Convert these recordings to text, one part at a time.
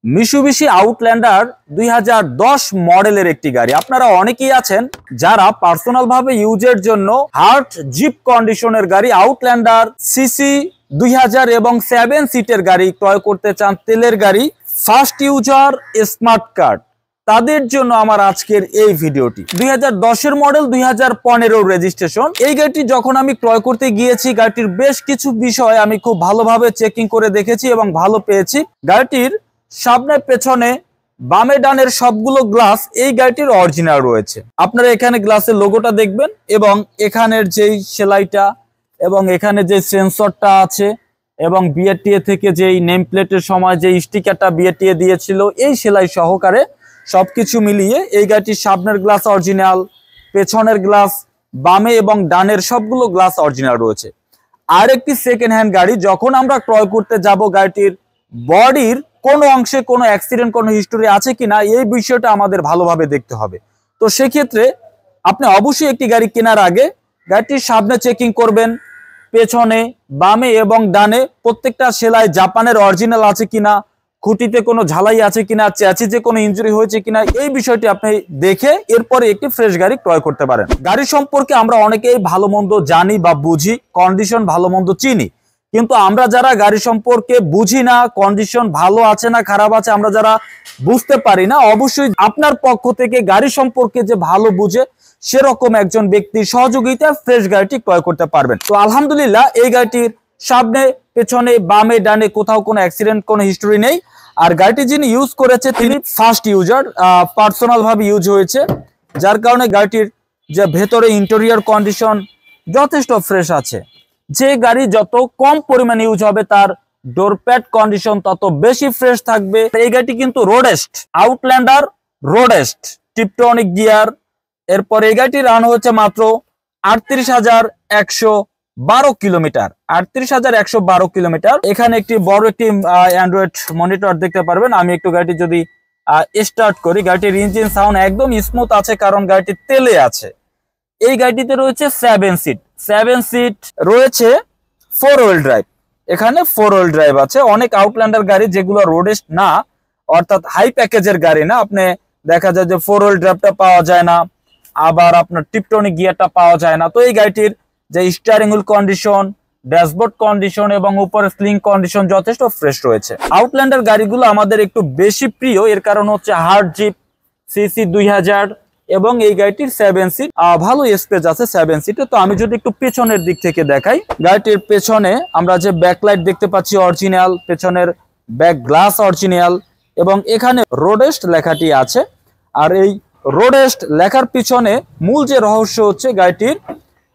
মিশুবিশি Outlander 2010 মডেলের একটি গাড়ি। আপনারা অনেকেই আছেন যারা পার্সোনাল ভাবে ইউজের জন্য হার্ড জিপ কন্ডিশনের গাড়ি আউটল্যান্ডার সিসি 2000 এবং 7 সিটের গাড়ি ক্রয় করতে চান, তেলের গাড়ি, ফার্স্ট ইউজার, স্মার্ট কার্ড, তাদের জন্য আমার আজকের এই ভিডিওটি। 2010 মডেল, 2015 রেজিস্ট্রেশন। এই গাড়িটি যখন আমি ক্রয় করতে গিয়েছি, গাড়িটির বেশ কিছু বিষয় আমি খুব ভালোভাবে চেকিং করে দেখেছি এবং ভালো পেয়েছি। গাড়িটির সামনে, পেছনে, বামে, ডানের সবগুলো গ্লাস এই গাড়িটির অরিজিনাল রয়েছে। আপনারা এখানে গ্লাসের লোগোটা দেখবেন এবং এখানের যেই সেলাইটা এবং এখানে যে সেন্সরটা আছে এবং বিআরটিএ থেকে যেই নেম প্লেটের সময় যে স্টিকারটা বিআরটিএ দিয়েছিল, এই সেলাই সহকারে সবকিছু মিলিয়ে এই গাড়িটির সামনের গ্লাস অরিজিনাল, পেছনের গ্লাস, বামে এবং ডানের সবগুলো গ্লাস অরিজিনাল রয়েছে। আর একটি সেকেন্ড হ্যান্ড গাড়ি যখন আমরা ক্রয় করতে যাব, গাড়িটির বডির কোনো অংশে কোনো অ্যাক্সিডেন্ট, কোনো হিস্টোরি আছে কিনা, এই বিষয়টা আমাদের ভালোভাবে দেখতে হবে। তো সেক্ষেত্রে আপনি অবশ্যই একটি গাড়ি কেনার আগে গাড়িটির সামনে চেকিং করবেন, পেছনে, বামে এবং ডানে প্রত্যেকটা সেলাই জাপানের অরিজিনাল আছে কিনা, খুঁটিতে কোনো ঝালাই আছে কিনা, চ্যাসিসে কোনো ইনজুরি হয়েছে কিনা, এই বিষয়টি আপনি দেখে এরপরে একটি ফ্রেশ গাড়ি ক্রয় করতে পারেন। গাড়ি সম্পর্কে আমরা অনেকেই ভালো মন্দ জানি বা বুঝি, কন্ডিশন ভালো মন্দ চিনি, কিন্তু আমরা যারা গাড়ি সম্পর্কে বুঝি না, কন্ডিশন ভালো আছে না খারাপ আছে আমরা যারা বুঝতে পারি না, অবশ্যই আপনার পক্ষ থেকে গাড়ি সম্পর্কে যে ভালো বুঝে সেরকম একজন ব্যক্তির সহযোগিতা ফ্রেশ গাড়িটি ক্রয় করতে পারবেন। তো আলহামদুলিল্লাহ, এই গাড়িটির সামনে, পেছনে, বামে, ডানে কোথাও কোনো অ্যাক্সিডেন্ট, কোনো হিস্টোরি নেই। আর গাড়িটি যিনি ইউজ করেছে তিনি ফার্স্ট ইউজার, পার্সোনাল ভাবে ইউজ হয়েছে, যার কারণে গাড়িটির যে ভেতরে ইন্টেরিয়র কন্ডিশন যথেষ্ট ফ্রেশ আছে। যে গাড়ি যত কম পরিমাণে ইউজ হবে তার ডোরপ্যাড কন্ডিশন তত বেশি ফ্রেশ থাকবে। এই গাড়িটি কিন্তু রোডেস্ট, আউটল্যান্ডার রোডেস্ট, টিপটনিক গিয়ার। এরপর এই গাড়িটি রান হচ্ছে মাত্র 38,112 কিলোমিটার, 38,112 কিলোমিটার। এখানে একটি বড় একটি অ্যান্ড্রয়েড মনিটর দেখতে পারবেন। আমি একটু গাড়িটি যদি স্টার্ট করি, গাড়িটির ইঞ্জিন সাউন্ড একদম স্মুথ আছে, কারণ গাড়িটি তেলে আছে। এই গাড়িটিতে রয়েছে 7 সিট রয়েছে, 4 হুইল ড্রাইভ। এখানে 4 হুইল ড্রাইভ আছে। অনেক আউটল্যান্ডার গাড়ি যেগুলো রোডেস্ট না, অর্থাৎ হাই প্যাকেজের গাড়ি না, আপনি দেখা যায় যে 4 হুইল ড্রাইভটা পাওয়া যায় না, আবার আপনার টিপটনিক গিয়ারটা পাওয়া যায় না। তো এই গাড়িটির যে steering wheel condition, dashboard condition এবং উপরে স্লিং কন্ডিশন যথেষ্ট ফ্রেশ রয়েছে। আউটল্যান্ডার গাড়িগুলো আমাদের একটু বেশি প্রিয়, এর কারণ হচ্ছে হার্ড জিপ, সিসি 2000 এবং এই গাড়িটির 7 সিট, ভালো স্পেস আছে 7 সিটে। তো আমি যদি একটু পেছনের দিক থেকে দেখাই, গাড়িটির পেছনে আমরা যে ব্যাকলাইট দেখতে পাচ্ছি অরিজিনাল, পেছনের ব্যাক গ্লাস অরিজিনাল এবং এখানে রোডেস্ট লেখাটি আছে। আর এই রোডেস্ট লেখার পিছনে মূল যে রহস্য হচ্ছে গাড়িটির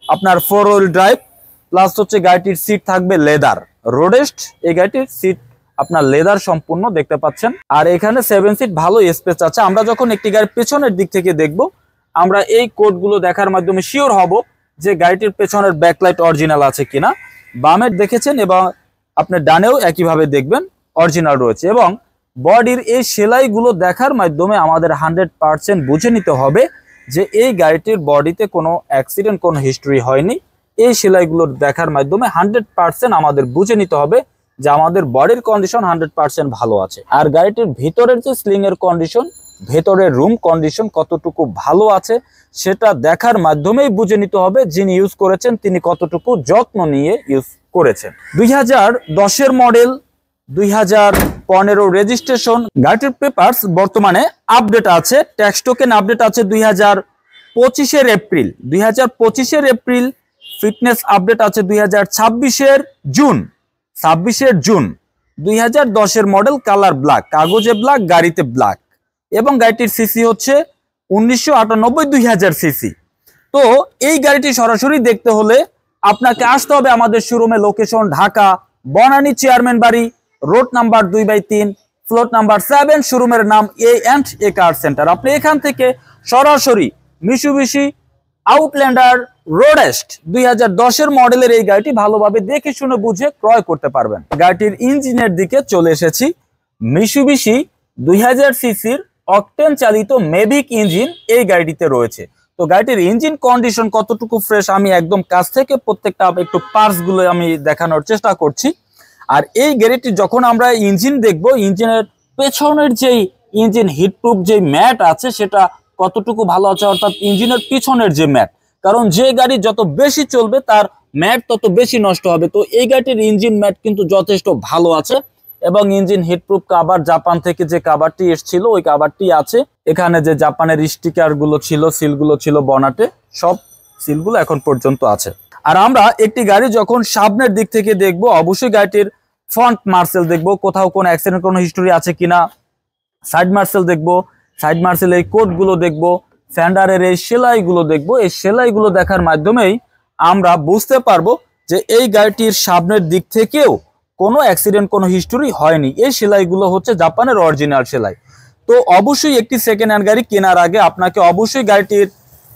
আপনার 4 হুইল ড্রাইভ প্লাস হচ্ছে গাড়িটির সিট থাকবে লেদার। রোডেস্ট এই গাড়িটির সিট আপনার লেদার সম্পূর্ণ দেখতে পাচ্ছেন। আর এখানে 7 সিট ভালো স্পেস আছে। আমরা যখন একটি গাড়ির পেছনের দিক থেকে দেখব, আমরা এই কোডগুলো দেখার মাধ্যমে শিওর হব যে গাড়িটির পেছনের ব্যাকলাইট অরিজিনাল আছে কিনা। বামে দেখেছেন এবং আপনি ডানেও একইভাবে দেখবেন অরিজিনাল রয়েছে। এবং বডির এই সেলাইগুলো দেখার মাধ্যমে আমাদের 100% বুঝে নিতে হবে যে এই গাড়িটির বডিতে কোনো অ্যাক্সিডেন্ট, কোনো হিস্টোরি হয়নি। এই সেলাইগুলো দেখার মাধ্যমে 100% আমাদের বুঝে নিতে হবে যে আমাদের বডির কন্ডিশন 100% ভালো আছে। আর গাড়িটির ভিতরের যে স্লিং এর কন্ডিশন, ভেতরের রুম কন্ডিশন কতটুকু ভালো আছে সেটা দেখার মাধ্যমেই বুঝে নিতে হবে যিনি ইউজ করেছেন তিনি কতটুকু যত্ন নিয়ে ইউজ করেছেন। 2010 মডেল, 2015 রেজিস্ট্রেশন। গাড়িটির পেপারস বর্তমানে আপডেট আছে, ট্যাক্স টোকেন আপডেট আছে 2025 এপ্রিল, 2025 এপ্রিল। ফিটনেস আপডেট আছে 2026 জুন, 2010 মডেল, কালার ব্ল্যাক, কাগজে ব্ল্যাক, গাড়িতে ব্ল্যাক এবং গাড়িটির সিসি হচ্ছে 1998, 2000 সিসি। তো এই গাড়িটি সরাসরি দেখতে হলে আপনাকে আসতে হবে আমাদের শোরুমে, লোকেশন ঢাকা বনানী চেয়ারম্যান বাড়ি, রোড নাম্বার 2/3, ফ্লোর নাম্বার 7, শোরুমের নাম A&A কার সেন্টার। আপনি এখান থেকে সরাসরি মিশুবিশি আউটল্যান্ডার রোডেস্ট 2010 মডেলের এই গাড়িটি ভালোভাবে দেখে শুনে বুঝে ক্রয় করতে পারবেন। গাড়িটির ইঞ্জিনের দিকে চলে এসেছি। মিশুবিশি 2000 সিসির অকটেন চালিত মেভিক ইঞ্জিন এই গাড়িটিতে রয়েছে। তো গাড়িটির ইঞ্জিন কন্ডিশন কতটুকু ফ্রেশ আমি একদম কাছ থেকে প্রত্যেকটা একটু পার্টস গুলো আমি দেখানোর চেষ্টা করছি। আর এই গাড়িটি যখন আমরা ইঞ্জিন দেখবো, ইঞ্জিনের পেছনের যেই ইঞ্জিন হিটপ্রুফ যে ম্যাট আছে সেটা কতটুকু ভালো আছে, অর্থাৎ ইঞ্জিনের পিছনের যে ম্যাট, কারণ যে গাড়ি যত বেশি চলবে তার ম্যাট তত বেশি নষ্ট হবে। তো এই গাড়িটির ইঞ্জিন ম্যাট কিন্তু যথেষ্ট ভালো আছে এবং ইঞ্জিন হিটপ্রুফ কভার জাপান থেকে যে কভারটি এসেছিল ওই কভারটি আছে। এখানে যে জাপানের স্টিকার গুলো ছিল, সিলগুলো ছিল বনাটে, সব সিলগুলো এখন পর্যন্ত আছে। আর আমরা একটি গাড়ি যখন সামনের দিক থেকে দেখব, অবশ্যই গাড়িটির ফ্রন্ট মার্সেল দেখব, কোথাও কোনো অ্যাক্সিডেন্ট কোনো হিস্টোরি আছে কিনা। সাইড মার্সেল দেখব, সাইড মার্সেল এই কোডগুলো দেখব, ফ্যান্ডারের এই সেলাইগুলো দেখব। এই সেলাইগুলো দেখার মাধ্যমেই আমরা বুঝতে পারবো যে এই গাড়িটির সামনের দিক থেকেও কোনো অ্যাক্সিডেন্ট কোনো হিস্টোরি হয়নি। এই সেলাইগুলো হচ্ছে জাপানের অরিজিনাল সেলাই। তো অবশ্যই একটি সেকেন্ড হ্যান্ড গাড়ি কেনার আগে আপনাকে অবশ্যই গাড়িটির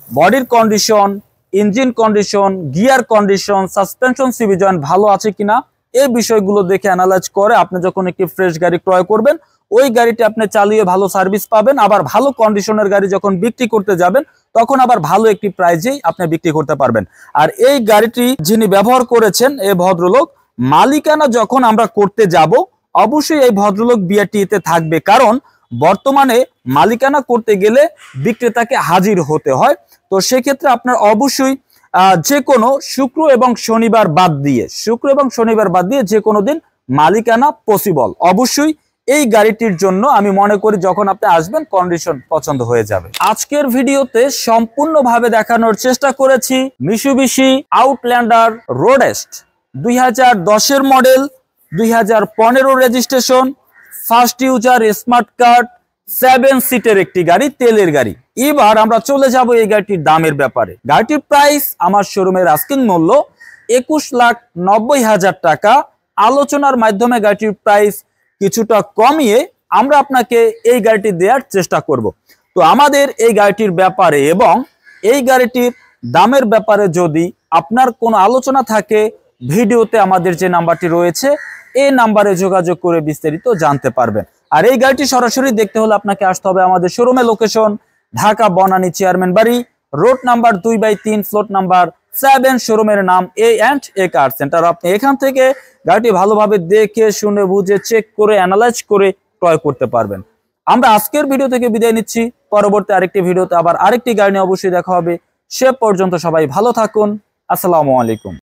বডির condition, engine condition, gear condition, suspension, CV joint ভালো আছে কিনা এই বিষয়গুলো দেখে অ্যানালাইজ করে আপনি যখন একটি ফ্রেশ গাড়ি ক্রয় করবেন ওই গাড়িটি আপনি চালিয়ে ভালো সার্ভিস পাবেন। আবার ভালো কন্ডিশনের গাড়ি যখন বিক্রি করতে যাবেন তখন আবার ভালো একটি প্রাইজেই আপনি বিক্রি করতে পারবেন। আর এই গাড়িটি যিনি ব্যবহার করেছেন এই ভদ্রলোক, মালিকানা যখন আমরা করতে যাব অবশ্যই এই ভদ্রলোক বিআরটিতে থাকবে, কারণ বর্তমানে মালিকানা করতে গেলে বিক্রেতাকে হাজির হতে হয়। তো সেক্ষেত্রে আপনার অবশ্যই যে কোনো শুক্র এবং শনিবার বাদ দিয়ে যে কোনো দিন মালিকানা পসিবল। অবশ্যই এই গাড়িটির জন্য আমি মনে করি যখন আপনি আসবেন কন্ডিশন পছন্দ হয়ে যাবে। আজকের ভিডিওতে সম্পূর্ণভাবে দেখানোর চেষ্টা করেছি মিৎসুবিশি আউটল্যান্ডার রোডেস্ট 2010-এর model, 2015 registration, first user, smart card, 7 সিটের একটি গাড়ি, তেলের গাড়ি। এবার আমরা চলে যাব এই গাড়িটির দামের ব্যাপারে। গাড়িটির প্রাইস আমার শোরুমের আস্কিং মূল্য 21,90,000 টাকা। আলোচনার মাধ্যমে গাড়িটির প্রাইস কিছুটা কমিয়ে আমরা আপনাকে এই গাড়িটি দেওয়ার চেষ্টা করব। তো আমাদের এই গাড়িটির ব্যাপারে এবং এই গাড়িটির দামের ব্যাপারে যদি আপনার কোনো আলোচনা থাকে ভিডিওতে আমাদের যে নাম্বারটি রয়েছে এই নাম্বারে যোগাযোগ করে বিস্তারিত জানতে পারবেন। আর এই গাড়িটি সরাসরি দেখতে হলে আপনাকে আসতে হবে আমাদের শোরুমে, লোকেশন ঢাকা বনানী চেয়ারম্যান বাড়ি, রোড নাম্বার 2/3, ফ্লোর নাম্বার 7, শোরুমের নাম A&A কার সেন্টার। আপনি এখান থেকে গাড়িটি ভালোভাবে দেখে শুনে বুঝে চেক করে অ্যানালাইজ করে ক্রয় করতে পারবেন। আমরা আজকের ভিডিও থেকে বিদায় নিচ্ছি, পরবর্তী আরেকটি ভিডিওতে আবার আরেকটি গাড়ি নিয়ে অবশ্যই দেখা হবে। সে পর্যন্ত সবাই ভালো থাকুন। আসসালামু আলাইকুম।